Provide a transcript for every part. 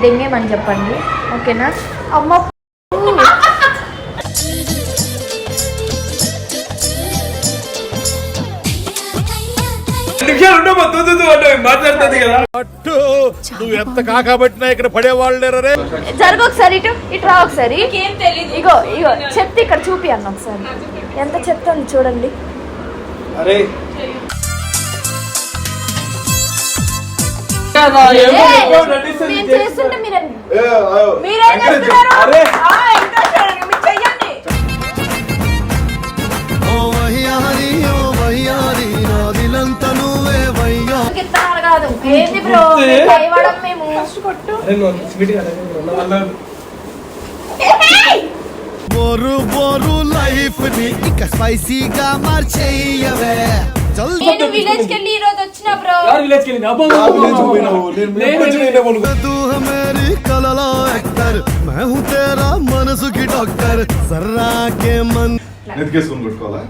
దెంగేమని చెప్పండి, ఓకేనా? అమ్మ మాట్లాడుతుంది కదా, నువ్వు ఎంత కాకబట్టినా ఇక్కడ పడేవాళ్ళు జరుగు ఒకసారి, ఇటు రా ఒకసారి. ఇగో ఇగో చెత్త ఇక్కడ చూపి అన్న ఒకసారి, ఎంత చెత్త ఉంది చూడండి. అరే చేస్తుంటే మీరేం కాదు ఏంది బ్రో భయపడం మేము. బోరు బోరు లైఫ్ ని ఇక స్పైసీగా మార్చేయవే. నేను విలేజ్ కి ఈ రోజు వచ్చిన బ్రో. విలేజ్ కి तू है मेरी कलला एक्टर, मैं हूँ तेरा मनसु की डॉक्टर. जर्रा के मन నెత్తికేసుకొని కొట్టుకోవాలా?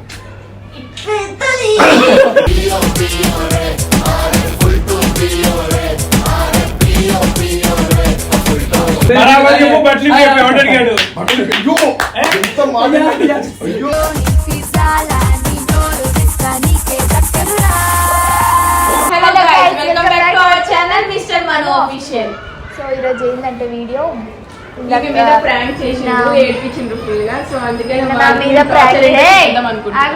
సో ఈరోజు ఏంటంటే వీడియో నా మీద ప్రాంక్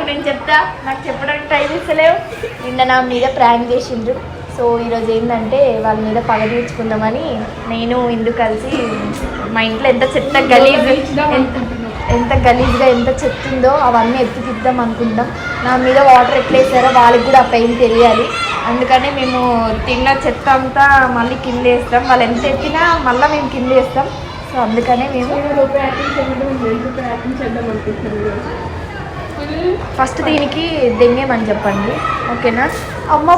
నేను చెప్తా, నాకు చెప్పడానికి టైం ఇస్తలేవు. నిన్న నా మీద ప్రాంక్ చేసిండ్రు. సో ఈరోజు ఏంటంటే వాళ్ళ మీద పగ తీర్చుకుందామని నేను ఇందు కలిసి మా ఇంట్లో ఎంత చెత్త ఎంత గలీజ్గా ఎంత చెత్త ఉందో అవన్నీ ఎత్తుకిద్దాం అనుకుంటాం. నా మీద వాటర్ ఎట్లా వేసారో వాళ్ళకి కూడా ఆ పెయిన్ తెలియాలి. అందుకని మేము తిన్న చెత్త అంతా మళ్ళీ కింద వేస్తాం. వాళ్ళు ఎంత ఎత్తినా మళ్ళీ మేము కింద వేస్తాం. సో అందుకనే మేము ఫస్ట్ దీనికి దెంగేమని చెప్పండి, ఓకేనా? అమ్మ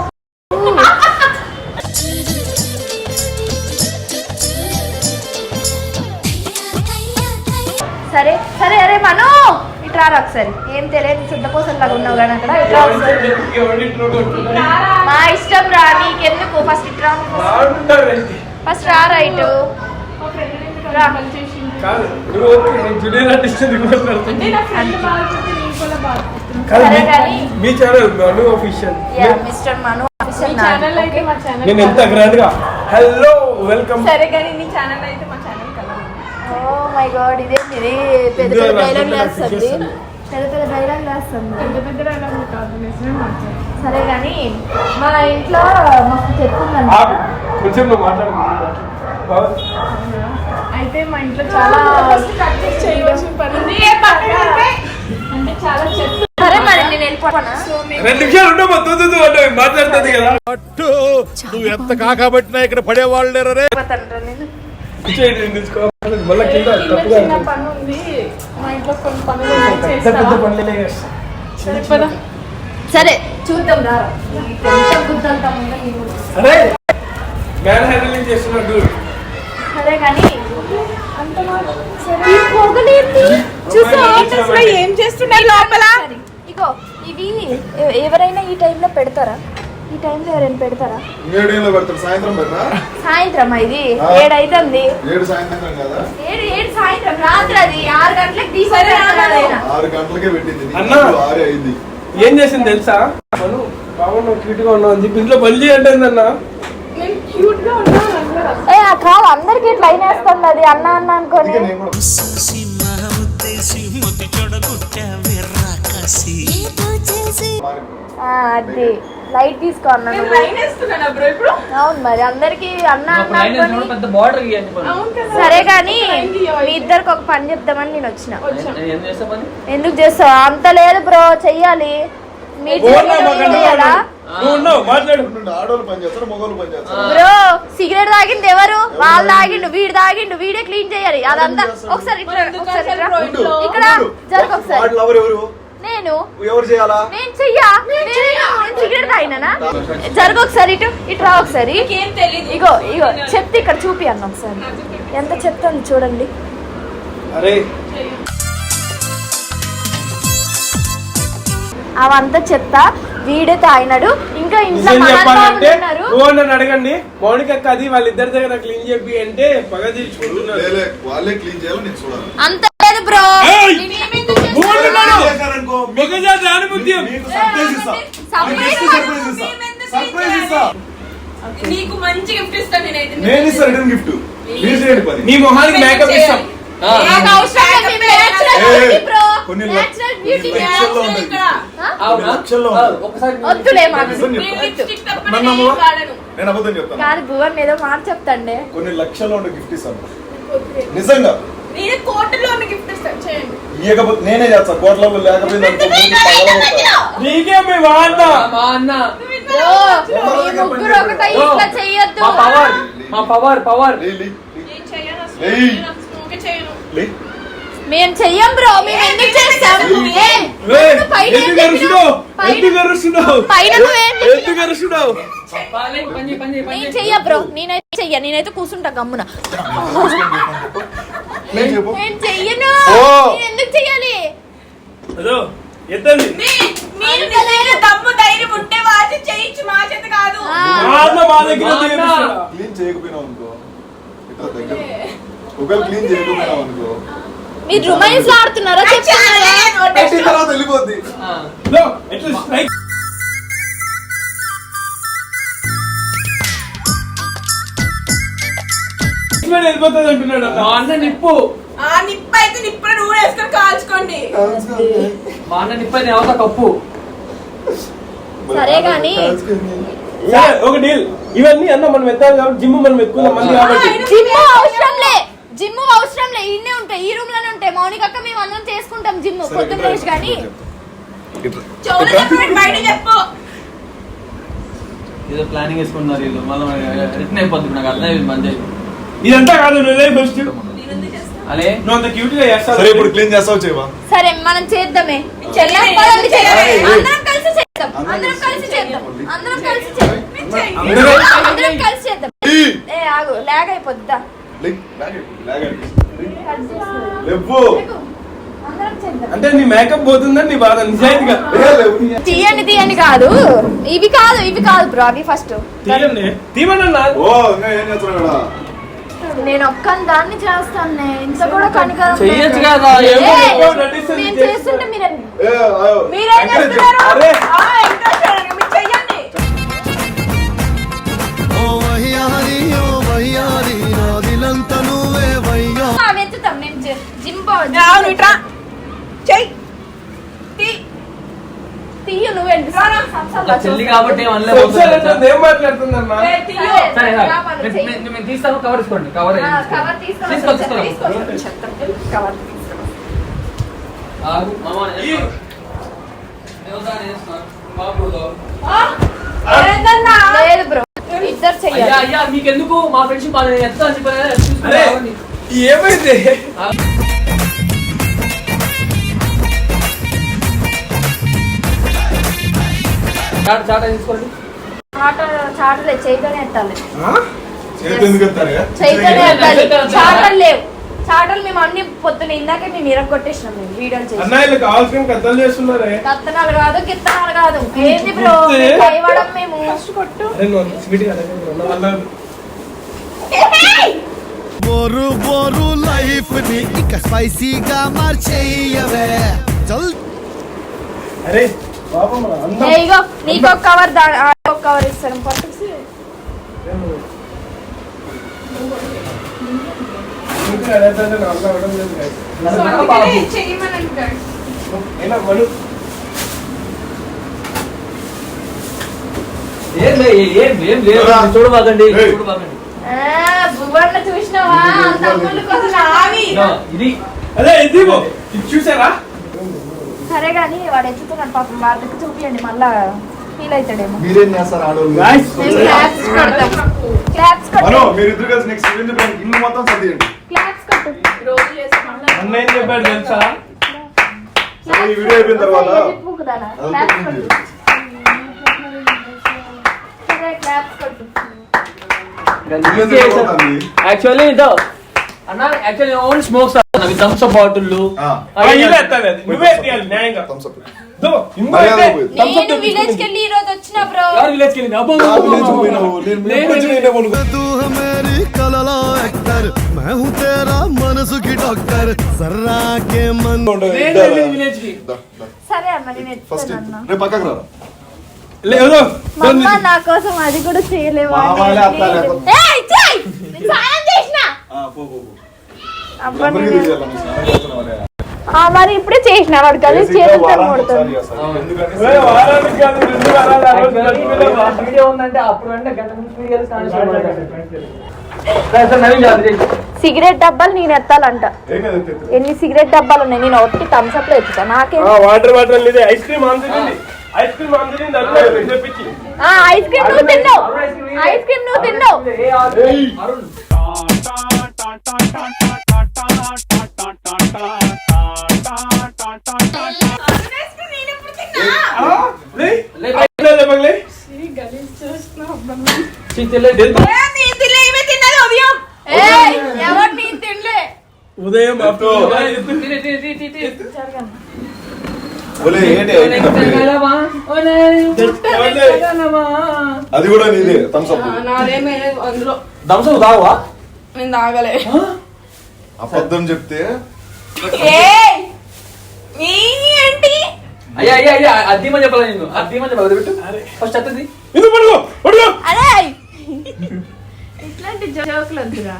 సరే సరే. అరే మను ఇటు రారా ఒకసారి. ఏం తెలియదు శుద్ధపోసం లాగా ఉన్నావు కానీ అక్కడ ఇట్లా మా ఇష్టం రా, నీకెందుకు? ఫస్ట్ ఇటు రా, ఫస్ట్ రా రైట్ మిస్టర్ మను నేను ఎంత గ్రాండ్ గా హలో వెల్కమ్. సరే కానీ నీ ఛానల్ అయితే మా ఛానల్ కదా. ఓ మై గాడ్, ఇదే ఇది పెద్ద పెద్ద డైలాగ్ వేస్తుంది, పెద్ద పెద్ద డైలాగ్ వేస్తుంది. పెద్ద డైలాగ్ కాదు, నిజమే మాట్లాడు. సరే కానీ మా ఇంట్లో మాకు చెప్తుందండి కొంచెం నువ్వు మాట్లాడు. అయితే మా ఇంట్లో చాలా చేయవలసిన పని అంటే చాలా చెత్త. సరే మరి నేను వెళ్ళిపోతానా? 2 నిమిషాలు మాట్లాడుతుంది కదా, నువ్వు ఎంత కాకబట్టినా ఇక్కడ పడేవాళ్ళు నేను చిన్న పని ఉంది మా ఇంట్లో, కొన్ని పనులు చేస్తా. సరే చూద్దాం రా. అరే మ్యాన్ హ్యాండిలింగ్ చేస్తున్నాడు. సరే కానీ ఏం చేస్తున్నారు లోపల? ఇగో ఇవి ఎవరైనా ఈ టైంలో పెడతారా? ఈ టైంలో ఎవరైనా పెడతారా? సాయంత్రం ఇది 7 అవుతుంది. 7 సాయంత్రం కదా, 7 సాయంత్రం రాత్రి. అది 6 గంటలకు తీసుకొని 6 గంటలకే పెట్టింది. అన్నా 6 అయింది. ఏం చేసింది తెలుసా? బాగున్నావు, క్యూట్ గా ఉన్నావు అని చెప్పి ఇంట్లో బల్లి అంటుందన్నా. కాదు అందరికి ఇట్లా లైన్ వేస్తుంది. అది అన్న అన్న అనుకోని అది లైట్ తీసుకో అన్నాను. అవును మరి అందరికి అన్న అన్న అనుకోని. సరే కానీ మీ ఇద్దరికి ఒక పని చెప్తామని నేను వచ్చిన. ఎందుకు చేస్తావు? అంత లేదు బ్రో, చెయ్యాలి. బ్రో సిగరెట్ తాగింది ఎవరు? వాళ్ళు తాగిండు, వీడు తాగిండు, వీడే క్లీన్ చేయాలి అదంతా. ఒకసారి ఇక్కడ జరుగు ఒకసారి. నేను చెయ్యా, సిగరెట్ తాగినా? జరుగు ఒకసారి, ఇటు రా ఒకసారి. ఇగో ఇగో చెత్త ఇక్కడ చూపి అన్న ఒకసారి, ఎంత చెత్త ఉంది చూడండి. అవంతా చెత్త. వీడే తాగినాడు. ఇంకా ఇంట్లో నిజం చెప్పాలంటే ఉన్నారు. నన్ను అడగండి, మౌనిక అక్క అది వాళ్ళిద్దరి దగ్గర క్లీన్ చెప్పి అంటే పగ తీర్చుకుంటున్నారు. వాళ్ళే క్లీన్ చేయాలి, నేను చూడాలి. అంత లేదు బ్రో. ఏయ్! నేనేమెందుకు చేశారనుకో, మగజాతి ఆనుమత్యం. మీకు సర్ప్రైజ్ ఇస్తా. సర్ప్రైజ్ ఇస్తా. నీకు మంచి గిఫ్ట్ ఇస్తాను నేనైతే. నేను ఇస్తా రిటర్న్ గిఫ్ట్. మీరు చేయండి పని. నీ మొహానికి మేకప్ ఇస్తాం. నాకు అవసరం లేదు, natural beauty bro. కొన్ని Natural beauty. లక్షల్లో ఉంది. కొన్ని లక్షల్లో ఉంది. వద్దులే మాకు. నిజం నేను చెప్తా. లిప్స్టిక్ తప్ప నన్ను నేను నమ్మవా? వాడను. నేను అబద్ధం చెప్తాను. కాదు భువన్ ఏదో మాట చెప్తాండే. కొన్ని లక్షల్లో ఉండే గిఫ్ట్ ఇస్తాను నిజంగా. నేను కోటలో ఉన్న గిఫ్ట్ ఇస్తాను, చేయండి. ఇవ్వకపోతే నేనే చేస్తా. కోట్లలో లేకపోయింది అనుకో, మూడు పగలగొడతా. నీకే మీ మా అన్న. బ్రో, మీ ముగ్గురు ఒకటే ఇట్లా చెయ్యొద్దు. పవర్ లే, లే, నేను చేయను అసలు. ఏయ్. నేను అసలు స్మోకే చేయను. లే. మేము చెయ్యం బ్రో. మేము ఎందుకు చేస్తాం? ఏయ్, నువ్వు పైన ఏం ఎందుకు అరుస్తున్నావు? పైన- ఎందుకు అరుస్తున్నావు? పైన నువ్వేం ఎందుకు అరుస్తున్నావు? నేను చెయ్య బ్రో. నేనైతే కూర్చుంటా గమ్మున. నేను చెప్పు. నేను చెయ్యను. ఓ. నేను ఎందుకు చెయ్యాలి? అదో ఎత్తండి. మీరు నిజంగా దమ్ము ధైర్యం ఉంటే వాచి చేయించు, మా చేత కాదు. మా అన్న మా దగ్గర చేపిస్తాడా? క్లీన్ చేయకపోయినావు అనుకో, ఇట్లా దగ్గర. ఒకవేళ క్లీన్ చేయకపోయినావు అనుకో, మీరు రొమాన్స్ ఆడుతున్నారా? చెప్తున్నారా? పెట్టిన తర్వాత వెళ్ళిపోద్ది. లో, ఎట్లా స్ట్రైక్? వెళ్ళిపోతుంది అంటున్నాడు అన్న. మా అన్న నిప్పు ఆ నిప్పు అయితే నిప్పులు నూనె వేసుకొని కాల్చుకోండి. మా అన్న నిప్పు అయితే అవత కప్పు. సరే గాని సరే, ఒక డీల్. ఇవన్నీ అన్న మనం ఎత్తాలి కాబట్టి జిమ్ మనం ఎక్కువ మంది కాబట్టి జిమ్ అవసరం లే. ఇన్నే ఉంటాయి, ఈ రూమ్ లోనే ఉంటాయి. మౌనిక అక్క మేము అందరం చేసుకుంటాం జిమ్ పొద్దున్న లేచి. కానీ చెవులు చెప్పండి, బయట చెప్పు. ఏదో ప్లానింగ్ వేసుకుంటున్నారు వీళ్ళు, మళ్ళీ రిటర్న్ అయిపోతుంది. నాకు అర్థం అయిపోయింది మంది. ఇదంతా కాదు, నువ్వే ఫస్ట్. నేనెందుకు చేస్తా? అలే నువ్వు అంత క్యూట్ గా చేస్తావు. సరే ఇప్పుడు క్లీన్ చేస్తావు చేయవా? సరే మనం చేద్దామే. చెయ్యాలి. అందరం కలిసి చేద్దాం. అందరం కలిసి చేద్దాం. అందరం కలిసి చేద్దాం. అందరం కలిసి చేద్దాం. ఏ ఆగు, లాగ్ అయిపోద్దా. లే, లాగండి, లాగండి. లేవ్వు. అందరం చేద్దాం. అంటే నీ మేకప్ పోతుందని నీ బాధ నిజాయితీగా. ఏ, లేవు. తీయండి కాదు, ఇవి కాదు బ్రో. అవి ఫస్ట్ తీయండి, తీయమన్నా. ఓ, ఇంకా ఏం చేస్తున్నావు ఇక్కడ? నేను ఒక్కని దాన్ని చేస్తాను. ఇంత కూడా కనికరం లేదు. చెయ్యొచ్చు కదా, ఏమో ఏ, ఏమో నటిస్తుంది, నేను చేస్తుంది. చేస్తుంటే ఏ, ఆయో. మీరేం encourage చేస్తున్నారు? అరే ఎంకరేజ్ చేయండి, మీరు చెయ్యండి. ఓ వయ్యారి ఓ వయ్యారి నా దిలంతా నువ్వే వయ్యా. వెతుతాం మేము జిమ్ అవును, ఇట్రా. చెయ్. తీ. తీయు నువ్వు చెల్లి కాబట్టి ఏం అనలే ఒకసారి అంటే ఏం మాట్లాడుతుందమ్మా? ఏ, తీయు. సరే మేము తీస్తాము, కవర్ తీసుకోండి. కవర్ ఆగు, మామ లేదు బ్రో, ఇద్దరు అయ్యా చెయ్యాలి. అయ్యా మీకెందుకు, మా ఫ్రెండ్షిప్ బాగా ఎంత అని చెప్పాను. అరే ఏమైంది? చాట తీసుకోండి. చాటలే చేయితోనే ఎత్తాలి. చేతి ఎందుకు ఎత్తారు? చేయితోనే ఎత్తాలి. చాటలు లేవు. చాటలు మేము అన్ని పొద్దున ఇందాకే మేము ఇరగొట్టేసినాం. మేము వీడియోలు చేసి అన్న వీళ్ళు కావాల్సిన కథలు చేస్తున్నారే. కత్తనాలు కాదు, కిత్తనాలు కాదు. ఏంది బ్రో కైవడం మేము కొట్టు. అరే నువ్వు స్వీట్ కదా వల్ల బోరు బోరు లైఫ్ ని ఇక స్పైసీగా మార్చేయవే. చల్ అరే పాపం అందం ఏ ఇగో నీకు ఒక కవర్, ఒక కవర్ ఇస్తాను పట్టుసి. ఇంకా అదేంటంటే నాకు అవడం లేదు guys. సో అందుకనే చెయ్యమని అంటాడు. అయినా మను ఏం లేదు చూడబాకండి. భువన్ చూసినావా? అంత అమ్ములు కోసం ఆవి. ఇది అదే ఇది చూసారా? సరే గాని వాడు ఎత్తుతున్నాడు పాపం. వాళ్ళకి చూపియండి, మళ్ళా ఫీల్ అవుతాడేమో. మీరేం చేస్తారు ఆడవాళ్ళు? మేము క్లాప్స్ కొడతాం. క్లాప్స్ కొట్టు. మనో మీరిద్దరు కలిసి నెక్స్ట్ ఇల్లు మొత్తం సర్దియండి. క్లాప్స్ కొట్టు. రోజు చేస్తాం. అన్న ఏం చెప్పాడు తెలుసా? సరే, ఈ వీడియో అయిపోయిన తర్వాత పుక్కుదానా? అదంతా క్లాప్స్ clean కొట్టు. చేయండి. సరే క్లాప్స్ కొట్టు. ఇల్లు ఎందుకు పోతుంది? యాక్చువల్లీ ఇదో అన్న, actually only smokes Thums Up bottle. ఆ. ఇల్లు ఎత్తాలి, అది నువ్వే తీయాలి న్యాయంగా. Thumbs up. మర్యాద పోయి. నేను విలేజ్ కి వెళ్ళి ఈ రోజు వచ్చిన బ్రో. విలేజ్ కి ఆ village కి పోయినావు. నేను ఎప్పుడు వచ్చినా ఈయనే పడుకో. तू है मेरी कलला एक्टर मैं हूँ तेरा मनसु की डॉक्टर सर्रा के मन విలేజ్ కి దా, దా. సరే అన్న నేను ఫస్ట్ ఎత్తుతాను అన్న. రేపు పక్కకు రారా. లేదు మా అమ్మ నా కోసం అది కూడా చేయలేవా మా వాళ్ళే అత్తాలే. ఏయ్ చెయ్ నేను సాయం చేసినా పో పో పో. అబ్బా ఎవరికి నేను- తెలియాలి నువ్వు స్నానం చేస్తున్నావనే. మరి ఇప్పుడే చేసిన వాడు కదా చేసి చేతులతో వారానికి కొడతాడు ఒకసారి చేస్తాను. ఎందుకంటే వారానికి కాదు 2 వారాలు ఆ రోజు గడిపిపోయినా. వీడియో ఉందంటే అప్పుడు అంటే గంట ముందు వీడియోలు సిగరెట్ డబ్బాలు నేను ఎత్తాలంట. ఏం కాదు, ఎత్తు, ఎత్తు. ఎన్ని సిగరెట్ డబ్బాలు ఉన్నాయి నేను ఒకటి థమ్స్ అప్ లో ఎత్తుతా నాకేం వాటర్ లేదు ఐస్ క్రీమ్ ఆంజలింది ఐస్ క్రీమ్ ఆంజలింది అన్నీ తెప్పించి ఐస్ క్రీమ్ నువ్వు తిన్నావు ఐస్ క్రీమ్ నువ్వు తిన్నావు అరుణ్ ఏయ్, ఎవరు నేను తినలే ఉదయం ఒలే, ఏంటి అది కూడా నీదే థమ్స్ అప్. నాదేమే అందులో దంసం తాగవా నేను తాగలే. అబద్ధం చెప్తే ఏయ్, నీ ఏంటి అయ్యా అయ్యా అయ్యా అద్దీమని చెప్పాలి నేను అద్దీమని చెప్పాలి పెట్టు ఫస్ట్ అత్తది ఎందుకు పడుకో పడుకో అరే ఇట్లాంటి జోకులు వద్దురా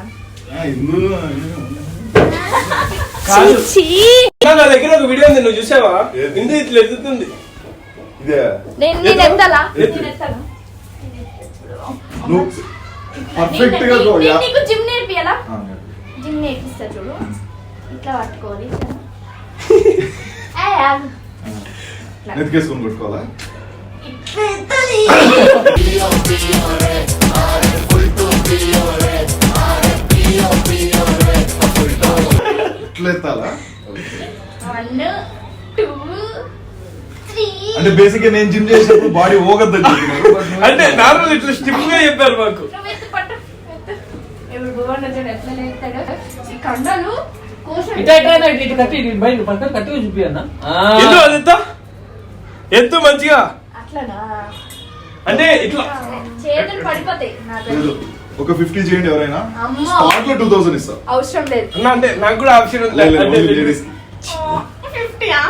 కాదు. చీ. నా దగ్గర ఒక వీడియో ఉంది నువ్వు చూసావా ఏది? ఇంది ఇట్లా ఎదుగుతుంది ఇదే నేను ఎత్తాలా ఎత్తు. నేను ఎత్తాలా నువ్వు పర్ఫెక్ట్ గా గో. నేను నీకు జిమ్ నేర్పియాలా ఆ, జిమ్ నేర్పిస్తా చూడు ఇట్లా పట్టుకోవాలి ఏయ్, ఆగు. నెత్తికేసుకొని కొట్టుకోవాలా? ఇట్లా ఎత్తాలి. ఇట్లా ఎత్తాలా? 1 2 3 అంటే బేసిక్ గా నేను జిమ్ చేసినప్పుడు బాడీ ఓగద్దని చెప్పినారు. అంటే నార్మల్ ఇట్లా స్టిప్ గా చెప్పారు మాకు నువ్వు ఎత్తు పట్టు ఎత్తు. ఇప్పుడు భువన్ వచ్చాడు ఎట్లా లేస్తాడు ఈ కండలు కోసం ఇట్లా ఇట్లా ఇటు కట్టి ఇటు బయట పక్కన కట్టి చూపి అన్న ఎత్తు అది ఎత్తు మంచిగా అట్లనా అంటే ఇట్లా చేతులు పడిపోతాయి నాకు లేదు. ఒక 50 చేయండి ఎవరైనా. అమ్మో. స్పాట్ లో 2000 ఇస్తా. అవసరం లేదు అన్న అంటే నాకు కూడా ఆప్షన్ ఉంది లేదు, లేదు, అంటే ఓన్లీ లేడీస్ కి. 50యా?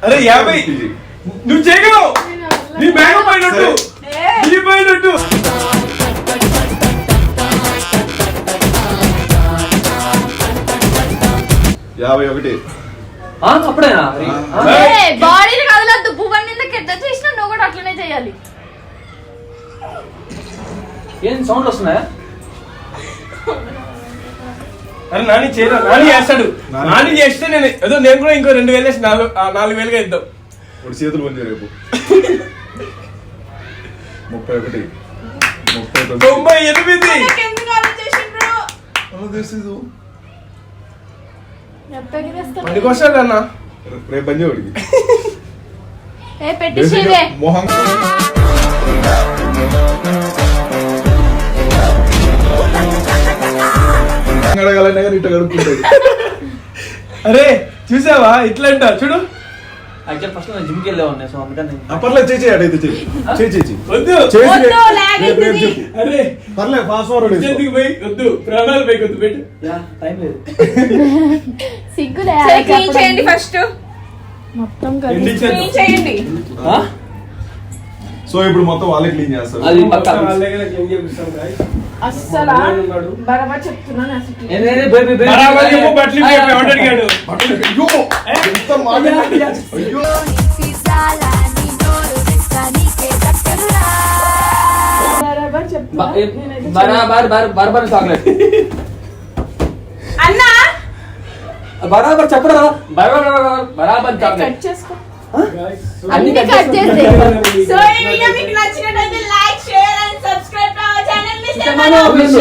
అరే 50 నువ్వు చేయగలవు నీ బ్యాగ్ పోయినట్టు నీ పోయినట్టు యాభై ఒకటి. అప్పుడేనా బాడీని కదలద్దు భువన్ నిందకి ఎట్లా చేసినా నువ్వు కూడా అట్లనే చేయాలి ఏం సౌండ్ వస్తున్నాయా అరే నాని చేయరా నాని చేస్తాడు నాని చేస్తే నేను కూడా ఇంకో 2000 వేసి 4000గా ఇద్దాం ఇప్పుడు చేతులు పని రేపు 31 98 నాకెందుకు ఆలోచించిండ్రు? తెలుసు. పనికొస్తాడు అన్న రేపు పని చేయడికి పెట్టేసేవే మొహం అడగాలన్నా కానీ ఇట్లా గడుపుకుంటాడు. అరే చూసావా ఇట్లా అంట చూడు యాక్చువల్ ఫస్ట్ నేను జిమ్కి వెళ్ళే ఉన్నాయి సో అందుకని పర్లేదు చేయి అటైతే చేయి వద్దు చేసి వద్దు, రేపు- lag రేపు అవుతుంది. చెప్పు. అరే పర్లేదు ఫాస్ట్ ఫార్వర్డ్ చేసుకో. చేతికి పోయి వద్దు ప్రాణాలు పోయి వద్దు పెట్టు టైం లేదు సిగ్గులే సరే, clean చేయండి ఫస్ట్ మొత్తం ఎండి క్లీన్ చేయండి. సో ఇప్పుడు మొత్తం వాళ్ళే క్లీన్ చేస్తారు. అది పక్కా వాళ్ళ దగ్గర క్లీన్ చేపిస్తాం guys. అస్సలా ఉన్నాడు. బరాబర్ చెప్తున్నాను అసలు బరాబర్ చెప్పు, బట్టలు చెప్పు, ఎవడు అడిగాడు? అయ్యో ఎంత మాట. అయ్యో బరాబర్ చెప్తున్నా. బరాబర్ చాక్లెట్ అన్నా బరాబర్ చెప్పరా బరాబర్ చాక్లెట్ కట్ చేసుకో. అన్ని కట్ చేసి సో ఈ వీడియో మీకు నచ్చినట్లయితే like share and subscribe to our channel mister Manoj.